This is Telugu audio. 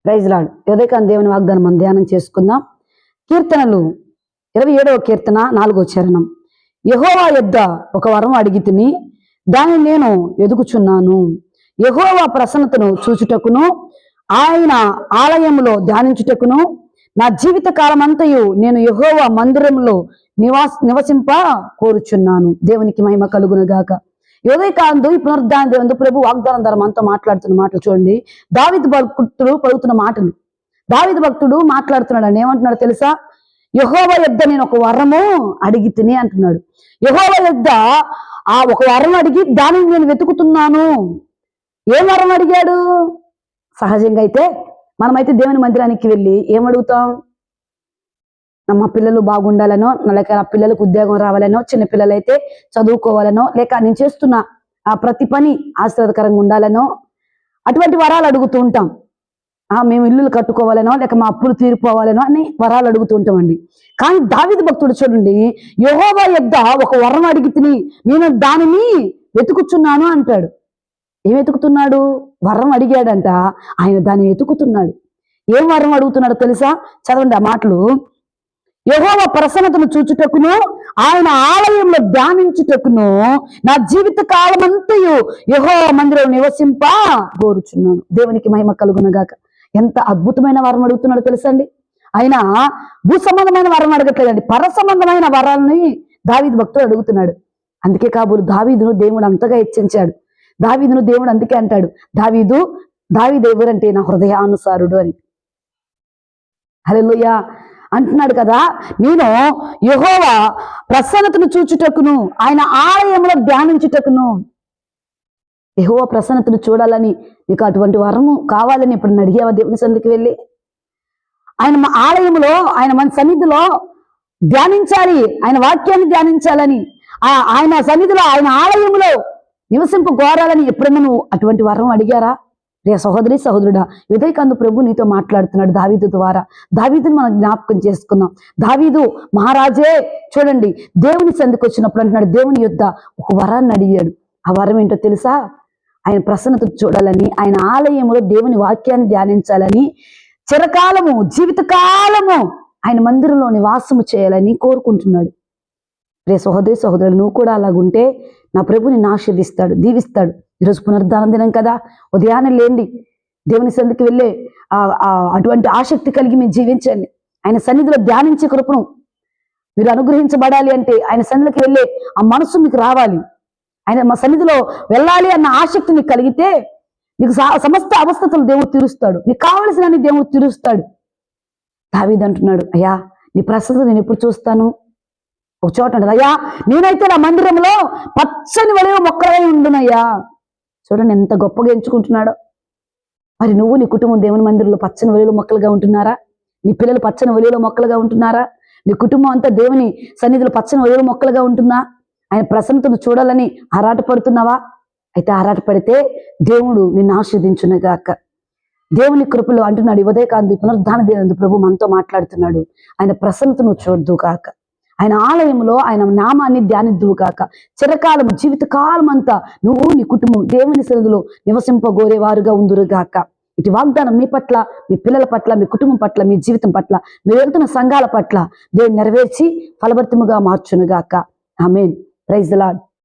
Praise lord. ఉదయకాంత దేవుని వాగ్దానం మనం ధ్యానం చేసుకుందాం. కీర్తనలు 27వ కీర్తన 4వ చరణం. యెహోవా యొద్ద ఒక వరం అడిగితిని, దానిని నేను వెదుకుచున్నాను. యెహోవా ప్రసన్నతను చూచుటకును ఆయన ఆలయములో ధ్యానించుటకును నా జీవిత కాలమంతయు నేను యెహోవా మందిరంలో నివసింప కోరుచున్నాను. దేవునికి మహిమ కలుగును గాక. ఉదయకాంతం ఈ పునరుద్ధాన దేవుని ప్రభు వాగ్దానం ద్వారా మనతో మాట్లాడుతున్న మాటలు చూడండి. దావీదు భక్తుడు పలుకుతున్న మాటలు. దావీదు భక్తుడు మాట్లాడుతున్నాడు అని ఏమంటున్నాడు తెలుసా? యెహోవా యొద్ద నేను ఒక వరము అడిగి తిని అంటున్నాడు. యెహోవా యొద్ద ఆ ఒక వరం అడిగి దానిని నేను వెతుకుతున్నాను. ఏం వరం అడిగాడు? సహజంగా అయితే మనమైతే దేవుని మందిరానికి వెళ్ళి ఏమడుగుతాం? మా పిల్లలు బాగుండాలనో, లేక నా పిల్లలకు ఉద్యోగం రావాలనో, చిన్న పిల్లలైతే చదువుకోవాలనో, లేక నేను చేస్తున్న ఆ ప్రతి పని ఆశీర్వాదకరంగా ఉండాలనో అటువంటి వరాలు అడుగుతూ ఉంటాం. మేము ఇల్లులు కట్టుకోవాలనో, లేక మా అప్పులు తీరిపోవాలనో అని వరాలు అడుగుతూ ఉంటామండి. కానీ దావీదు భక్తుడు చూడండి, యెహోవా యొద్ద ఒక వరం అడిగి తిని నేను దానిని వెతుకుచున్నాను అంటాడు. ఏం వెతుకుతున్నాడు? వరం అడిగాడంట, ఆయన దాన్ని వెతుకుతున్నాడు. ఏం వరం అడుగుతున్నాడో తెలుసా? చదవండి ఆ మాటలు. యెహోవా ప్రసన్నతను చూచుటకును ఆయన ఆలయంలో ధ్యానించుటకును నా జీవిత కాలమంతయు యెహోవా మందిరంలో నివసింప కోరుచున్నాను. దేవునికి మహిమ కలుగును గాక. ఎంత అద్భుతమైన వరం అడుగుతున్నాడో తెలుసండి. ఆయన భూ సంబంధమైన వరం అడగట్లేదండి, పర సంబంధమైన వరాలని దావీదు భక్తుడు అడుగుతున్నాడు. అందుకే కాబోలు దావీదును దేవుడు అంతగా హెచ్చించాడు. దావీదును దేవుడు అందుకే అంటాడు, దావీదు ఎవరంటే నా హృదయానుసారుడు అని. హల్లెలూయా అంటున్నాడు కదా. నేను యెహోవా ప్రసన్నతను చూచుటకును ఆయన ఆలయంలో ధ్యానించుటకును. యెహోవా ప్రసన్నతను చూడాలని నీకు అటువంటి వరము కావాలని ఇప్పుడు అడిగావా? దేవుని సన్నిధికి వెళ్ళి ఆయన ఆలయంలో, ఆయన మన సన్నిధిలో ధ్యానించాలి, ఆయన వాక్యాన్ని ధ్యానించాలని, ఆయన సన్నిధిలో, ఆయన ఆలయంలో నివసింపు కోరాలని ఎప్పుడైనా నువ్వు అటువంటి వరం అడిగారా? రే సహోదరి సహోదరుడా, ఉదయకాంత ప్రభు నీతో మాట్లాడుతున్నాడు దావీదు ద్వారా. దావీదుని మనం జ్ఞాపకం చేసుకుందాం. దావీదు మహారాజే చూడండి, దేవుని సంధికి వచ్చినప్పుడు అంటున్నాడు, దేవుని యొద్ద ఒక వరాన్ని అడిగాడు. ఆ వరం ఏంటో తెలుసా? ఆయన ప్రసన్నత చూడాలని, ఆయన ఆలయంలో దేవుని వాక్యాన్ని ధ్యానించాలని, చిరకాలము జీవితకాలము ఆయన మందిరంలో నివాసము చేయాలని కోరుకుంటున్నాడు. రే సహోదరి సహోదరులు, నువ్వు కూడా అలాగుంటే నా ప్రభు నిన్ను ఆశీర్దిస్తాడు, దీవిస్తాడు. ఈరోజు పునరుద్ధాన దినం కదా, ఉదయాన్నే లేండి, దేవుని సన్నిధికి వెళ్ళే అటువంటి ఆసక్తి కలిగి మీరు జీవించండి. ఆయన సన్నిధిలో ధ్యానించే కృపను మీరు అనుగ్రహించబడాలి అంటే ఆయన సన్నిధికి వెళ్ళే ఆ మనసు మీకు రావాలి. ఆయన మా సన్నిధిలో వెళ్ళాలి అన్న ఆసక్తి నీకు కలిగితే నీకు సమస్త అవస్థతలు దేవుడు తీరుస్తాడు, నీకు కావలసిన దేవుడు తీరుస్తాడు. దావీదు అంటున్నాడు, అయ్యా నీ ప్రసన్నత నేను ఎప్పుడు చూస్తాను? ఒక చోట ఉంటుంది, అయ్యా నేనైతే నా మందిరంలో పచ్చని వలయ మొక్కలై ఉండునయ్యా. చూడండి ఎంత గొప్పగా ఎంచుకుంటున్నాడో. మరి నువ్వు నీ కుటుంబం దేవుని మందిరంలో పచ్చని వలయలో మొక్కలుగా ఉంటున్నారా? నీ పిల్లలు పచ్చని వలయలో మొక్కలుగా ఉంటున్నారా? నీ కుటుంబం అంతా దేవుని సన్నిధిలో పచ్చని వలయలో మొక్కలుగా ఉంటుందా? ఆయన ప్రసన్నతను చూడాలని ఆరాటపడుతున్నావా? అయితే ఆరాటపడితే దేవుడు నిన్ను ఆశీర్వదించునుగాక. దేవుని కృపలో అంటున్నాడు ఉదయకాంతి పునరుద్ధాన దేవుని ప్రభు మనతో మాట్లాడుతున్నాడు. ఆయన ప్రసన్నతను చూడదు కాక, ఆయన ఆలయంలో ఆయన నామాన్ని ధ్యానిద్దువు కాక, చిరకాలము జీవితకాలం అంతా నువ్వు నీ కుటుంబం దేవుని సన్నిధిలో నివసింపగోరేవారుగా ఉందురుగాక. ఇటు వాగ్దానం మీ పట్ల, మీ పిల్లల పట్ల, మీ కుటుంబం పట్ల, మీ జీవితం పట్ల, మీరు వెళ్తున్న సంఘాల పట్ల దేవుని నెరవేర్చి ఫలభరితముగా మార్చునుగాక. ఆమేన్. Praise the lord.